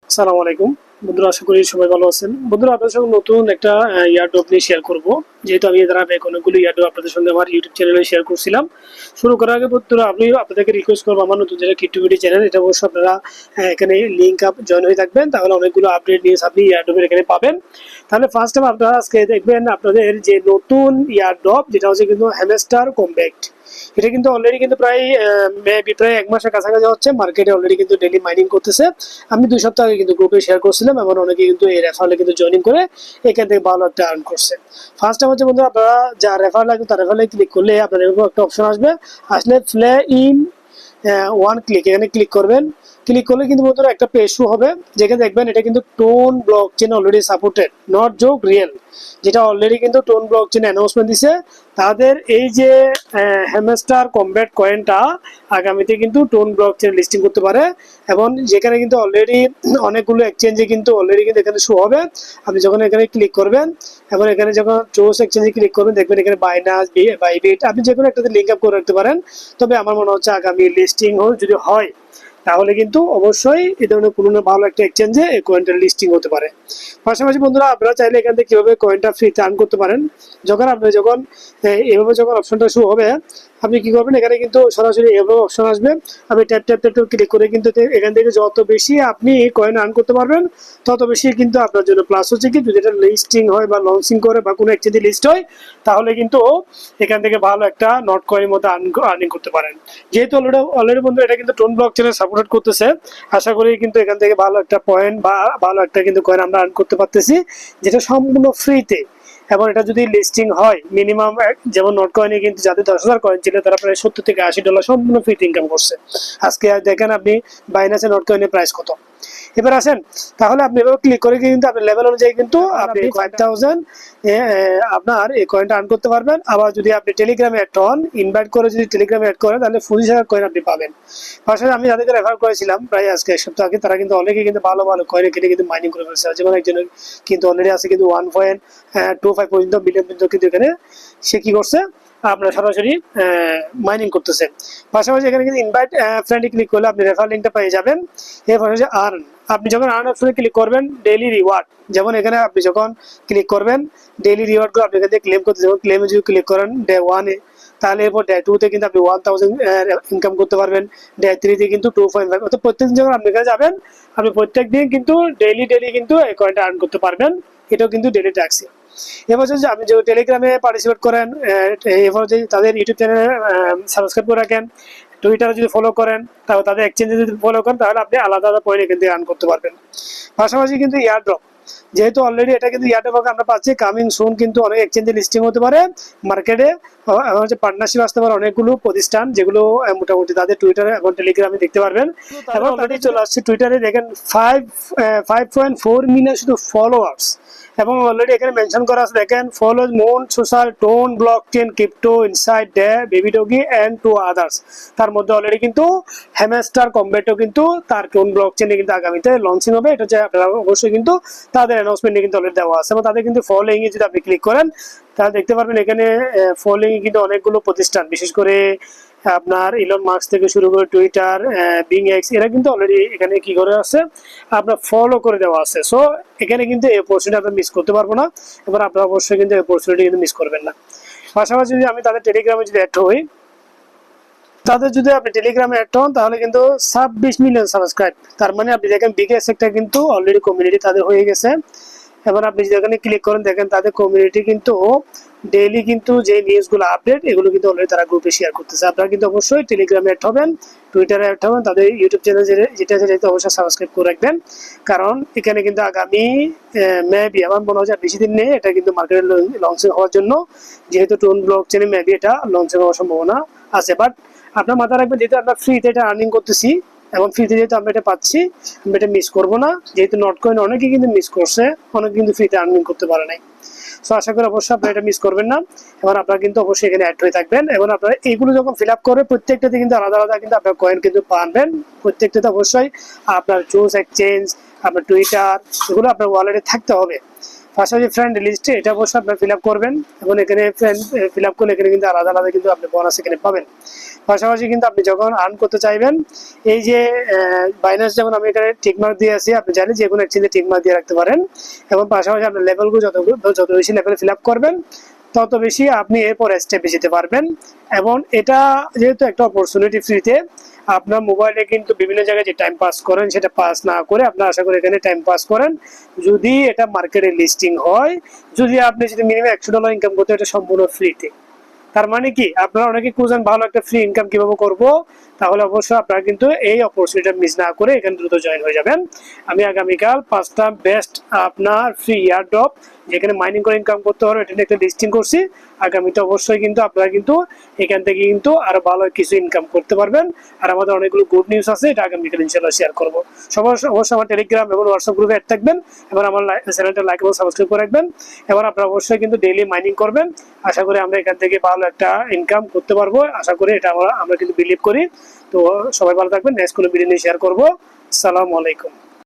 আসসালামু আলাইকুম বন্ধুরা, আশা করি সবাই ভালো আছেন। বন্ধুরা, আপনাদের সঙ্গে নতুন একটা ইয়ারড্রপ নিয়ে শেয়ার করব। যেহেতু আমি এর আগে অনেকগুলো ইয়ারড্রপ আপনাদের সঙ্গে আমার ইউটিউব চ্যানেলে শেয়ার করছিলাম। শুরু করার আগে বন্ধুরা, আমি আপনাদেরকে রিকোয়েস্ট করবো, আমার নতুন যেটা কিট্টুবিডি চ্যানেল, এটা অবশ্যই আপনারা এখানে লিঙ্ক আপ জয়েন হয়ে থাকবেন, তাহলে অনেকগুলো আপডেট নিউজ আপনি ইয়ারড্রপের এখানে পাবেন। তাহলে ফার্স্ট টাইম আপনারা আজকে দেখবেন আপনাদের যে নতুন ইয়ারড্রপ, যেটা হচ্ছে কিন্তু হ্যামস্টার কম্প্যাক্ট। এটা কিন্তু অলরেডি কিন্তু প্রায় এক মাসের কাছাকাছি হচ্ছে, মার্কেটে অলরেডি কিন্তু ডেইলি মাইনিং করতেছে। আমি 2 সপ্তাহ আগে কিন্তু গ্রুপে শেয়ার করছিলাম, এবং অনেকে কিন্তু এই রেফারেলে কিন্তু জয়েনিং করে এখান থেকে ভালো একটা আর্ন করছে। ফার্স্ট টাইম হচ্ছে বন্ধুরা, আপনারা যা রেফার লাগবে তার রেফারেলে ক্লিক করলে আপনাদের এরকম একটা অপশন আসবে। আসলে প্লে ইন ওয়ান ক্লিক, এখানে ক্লিক করবেন। ক্লিক করলে কিন্তু বন্ধুরা একটা পেজ শো হবে, যেখানে দেখবেন এটা কিন্তু tone block chain already supported, not joke real. যেটা অলরেডি কিন্তু টোন ব্লক চেন অ্যানাউন্সমেন্ট দিছে তাদের এই যে হ্যামস্টার কমব্যাট কয়েনটা আগামীতে কিন্তু টোন ব্লক চেন লিস্টিং করতে পারে, এবং যেখানে কিন্তু অলরেডি অনেকগুলো এক্সচেঞ্জে কিন্তু অলরেডি কিন্তু এখানে শো হবে। আপনি যখন এখানে ক্লিক করবেন এবং এখানে যখন চোস এক্সচেঞ্জে ক্লিক করবেন, দেখবেন এখানে বাইনাস, বাইবিট, আপনি যে কোনো একটাতে লিঙ্ক আপ করে রাখতে পারেন। তবে আমার মনে হচ্ছে আগামী লিস্টিং যদি হয়, তাহলে কিন্তু অবশ্যই এই ধরনের কোনো না ভালো একটা এক্সচেঞ্জে এই কয়েনটা লিস্টিং হতে পারে। পাশাপাশি বন্ধুরা, আপনারা চাইলে এখান থেকে কিভাবে কয়েনটা ফ্রিতে আর্ন করতে পারেন, যখন এভাবে যখন অপশনটা শো হবে, আপনি কি করবেন, এখানে কিন্তু সরাসরি এভাবে অপশন আসবে। আপনি ট্যাপ ট্যাপ ট্যাপ ক্লিক করে কিন্তু এখান থেকে যত বেশি আপনি কয়েন আর্ন করতে পারবেন, তত বেশি কিন্তু আপনার জন্য প্লাস হচ্ছে কি, যদি এটা লিস্টিং হয় বা লঞ্চিং করে বা কোনো এক্সচেঞ্জে লিস্ট হয়, তাহলে কিন্তু এখান থেকে ভালো একটা নট কয়েনের মধ্যে আর্নিং করতে পারেন। যেহেতু অলরেডি বন্ধু এটা কিন্তু টোন ব্লক চেনে সাপোর্ট করতেছে, আশা করি কিন্তু এখান থেকে ভালো একটা পয়েন্ট বা ভালো একটা কিন্তু কয়েন আমরা আর্ন করতে পারতেছি, যেটা সম্পূর্ণ ফ্রিতে। এবং এটা যদি লিস্টিং হয় মিনিমাম, যেমন নোট কয়েনে কিন্তু যাদের 10,000 কয়েন ছিল, তারা প্রায় $70 থেকে $80 সম্পূর্ণ ফ্রিতে ইনকাম করছে। আজকে দেখেন আপনি বাইনাসে নোট কয়েনের প্রাইস কত। এবার আসেন, তাহলে আপনি এভাবে ক্লিক করে কিন্তু আপনার লেভেল অনুযায়ী কিন্তু আপনি 5,000 আপনার এই কয়েনটা আর্ন করতে পারবেন। আবার যদি আপনি টেলিগ্রামে অ্যাড হন, ইনভাইট করে যদি টেলিগ্রামে অ্যাড করেন, তাহলে 25,000 কয়েন আপনি পাবেন। পাশাপাশি আমি যাদেরকে রেফার করেছিলাম প্রায় আজকে 1 সপ্তাহ আগে, তারা কিন্তু অনেকে কিন্তু ভালো ভালো কয়েন কিনে কিন্তু মাইনিং করে ফেলছে। যেমন একজনের কিন্তু অলরেডি আছে কিন্তু 1.25 পর্যন্ত বিলিয়ন পর্যন্ত কিন্তু এখানে সে কি করছে, আপনার সরাসরি মাইনিং করতেছে। পাশাপাশি এখানে কিন্তু ইনভাইট ফ্রেন্ডে ক্লিক করলে আপনি রেফার লিঙ্কটা পেয়ে যাবেন। এরপর হচ্ছে আর্ন, আপনি যখন আর্ন অপশনে ক্লিক করবেন, ডেইলি রিওয়ার্ড, যেমন এখানে আপনি যখন ক্লিক করবেন ডেইলি রিওয়ার্ডগুলো আপনি এখান থেকে ক্লেম করতে, যেমন ক্লেমে যদি ক্লিক করেন ডে 1-এ, তাহলে এরপর ডে 2-তে কিন্তু আপনি 1,000 ইনকাম করতে পারবেন। ডে 3-তে কিন্তু 2.5, অর্থাৎ প্রত্যেকদিন যখন আপনি এখানে যাবেন, আপনি প্রত্যেক দিন কিন্তু ডেইলি কিন্তু এই কয়েনটা আর্ন করতে পারবেন। এটাও কিন্তু ডেইলি ট্যাক্সি। এবার যদি আপনি যে টেলিগ্রামে পার্টিসিপেট করেন, এবার যদি তাদের ইউটিউব চ্যানেলে সাবস্ক্রাইব করে রাখেন, টুইটারে যদি ফলো করেন, তাহলে তাদের এক্সচেঞ্জে যদি ফলো করেন, তাহলে আপনি আলাদা আলাদা পয়েন্ট এখান থেকে আর্ন করতে পারবেন। পাশাপাশি কিন্তু ইয়ারড্রপ, যেহেতু অলরেডি এটা কিন্তু ইয়ারড্রপ আমরা পাচ্ছি, কামিং সুন কিন্তু অনেক এক্সচেঞ্জে লিস্টিং হতে পারে মার্কেটে। হচ্ছে পার্টনারশিপ আসতে পারে অনেকগুলো প্রতিষ্ঠান, যেগুলো মোটামুটি তাদের টুইটারে এবং টেলিগ্রামে দেখতে পারবেন। এবং তাদের চলে আসছে টুইটারে, দেখেন 5.4 মিলিয়ন শুধু ফলোয়ার্স। এবং অলরেডি এখানে মেনশন করা আছে, দেখেন follow moon social tone blockchain crypto inside day baby doggy and two others. তার মধ্যে অলরেডি কিন্তু হ্যামস্টার কম্বেটও কিন্তু তার টোন ব্লকচেনে কিন্তু আগামীতে লঞ্চিং হবে। এটা হচ্ছে আপনারা অবশ্যই কিন্তু তাদের অ্যানাউন্সমেন্টে কিন্তু অলরেডি দেওয়া আছে, এবং তাদের কিন্তু ফলোইং এ যদি আপনি ক্লিক করেন, তাহলে দেখতে পারবেন এখানে ফলোইং কিন্তু অনেকগুলো প্রতিষ্ঠান, বিশেষ করে আপনার ইলন মাস্ক থেকে শুরু করে টুইটার, বিং এক্স, এরা কিন্তু অলরেডি এখানে কি করে আছে, আপনার ফলো করে দেওয়া আছে। সো এখানে কিন্তু এই অপরচুনিটি আমরা মিস করতে পারবো না, এবার আপনারা অবশ্যই কিন্তু এই অপরচুনিটি কিন্তু মিস করবেন না। পাশাপাশি যদি আমি তাদের টেলিগ্রামে যদি অ্যাড হই, তাদের যদি আপনি টেলিগ্রামে অ্যাড হন, তাহলে কিন্তু 26 মিলিয়ন সাবস্ক্রাইব। তার মানে আপনি দেখেন বিগেস্ট একটা কিন্তু অলরেডি কমিউনিটি তাদের হয়ে গেছে। এবার আপনি যদি এখানে ক্লিক করেন, দেখেন তাদের কমিউনিটি কিন্তু ডেইলি কিন্তু যে নিউজগুলো আপডেট, এগুলো কিন্তু অলরেডি তারা গ্রুপে শেয়ার করতেছে। আপনারা কিন্তু অবশ্যই টেলিগ্রামে অ্যাড হবেন, টুইটারে অ্যাড হবেন, তাদের ইউটিউব চ্যানেল যেটা যেটা অবশ্যই সাবস্ক্রাইব করে রাখবেন। কারণ এখানে কিন্তু আগামী মেবি আমার মনে হয় বেশি দিন নেই, এটা কিন্তু মার্কেটে লঞ্চিং হওয়ার জন্য, যেহেতু টোন ব্লক চেনে মেবি এটা লঞ্চিং হওয়ার সম্ভাবনা আছে। বাট আপনার মাথায় রাখবেন, যেহেতু আমরা ফ্রিতে এটা আর্নিং করতেছি এবং ফ্রিতে যেহেতু আমরা এটা পাচ্ছি, আমরা এটা মিস করবো না। যেহেতু নট কয়েন অনেকে কিন্তু মিস করছে, অনেকে কিন্তু ফ্রিতে আর্নিং করতে পারে নাই। সো আশা করি অবশ্যই আপনারা এটা মিস করবেন না। এবার আপনারা কিন্তু অবশ্যই এখানে অ্যাড হয়ে থাকবেন, এবং আপনারা এইগুলো যখন ফিল আপ করে প্রত্যেকটাতে কিন্তু আলাদা আলাদা কিন্তু আপনার কয়েন কিন্তু পাবেন। প্রত্যেকটাতে অবশ্যই আপনার চুজ এক্সচেঞ্জ, আপনার টুইটার, এগুলো আপনার ওয়ালেটে থাকতে হবে। পাশাপাশি ফ্রেন্ড লিস্টে এটা অবশ্যই আপনার ফিল আপ করবেন এবং এখানে ফ্রেন্ড ফিল আপ করলে এখানে কিন্তু আলাদা আলাদা কিন্তু আপনি বোনাস এখানে পাবেন। পাশাপাশি কিন্তু আপনি যখন আর্ন করতে চাইবেন, এই যে বাইনান্স যেমন আমি এখানে টিকমার্ক দিয়ে আছি, আপনি জানেন যে কোনো এক্সচেঞ্জে টিকমার্ক দিয়ে রাখতে পারেন এবং পাশাপাশি আপনার লেভেলগুলো যত বেশি লেভেল ফিল আপ করবেন তত বেশি আপনি এরপর স্টেপে যেতে পারবেন। এবং এটা যেহেতু একটা অপরচুনিটি ফ্রিতে, আপনার মোবাইলে কিন্তু বিভিন্ন জায়গায় যে টাইম পাস করেন সেটা পাস না করে আপনার আশা করি এখানে টাইম পাস করেন যদি এটা মার্কেটে লিস্টিং হয়, যদি আপনি যদি মিনিমাম $100 ইনকাম করতে, এটা সম্পূর্ণ ফ্রিতে। তার মানে কি, আপনারা অনেকে খুঁজেন ভালো একটা ফ্রি ইনকাম কিভাবে করব, তাহলে অবশ্যই আপনারা কিন্তু এই অপরচুনিটি মিস না করে এখানে দ্রুত জয়েন হয়ে যাবেন। আমি আগামীকাল 5টা বেস্ট আপনার ফ্রি এয়ারড্রপ যেখানে মাইনিং করে ইনকাম করতে পারবেন এটা নিয়ে একটা লিস্টিং করছি। আগামীতে অবশ্যই কিন্তু আপনারা কিন্তু এখান থেকে কিন্তু আরো ভালো কিছু ইনকাম করতে পারবেন। আর আমাদের অনেকগুলো গুড নিউজ আছে, এটা আগামীকাল ইনশাআল্লাহ শেয়ার করব। সবাই অবশ্যই আমার টেলিগ্রাম এবং হোয়াটসঅ্যাপ গ্রুপে অ্যাড থাকবেন এবং আমার চ্যানেলটা লাইক এবং সাবস্ক্রাইব করে রাখবেন। এবার আপনারা অবশ্যই কিন্তু ডেইলি মাইনিং করবেন। আশা করি আমরা এখান থেকে ভালো একটা ইনকাম করতে পারবো, আশা করি এটা আমরা কিন্তু বিলিভ করি। তো সবাই ভালো থাকবেন, নেক্সট কোনো ভিডিও নিয়ে শেয়ার করবো। আসসালামু আলাইকুম।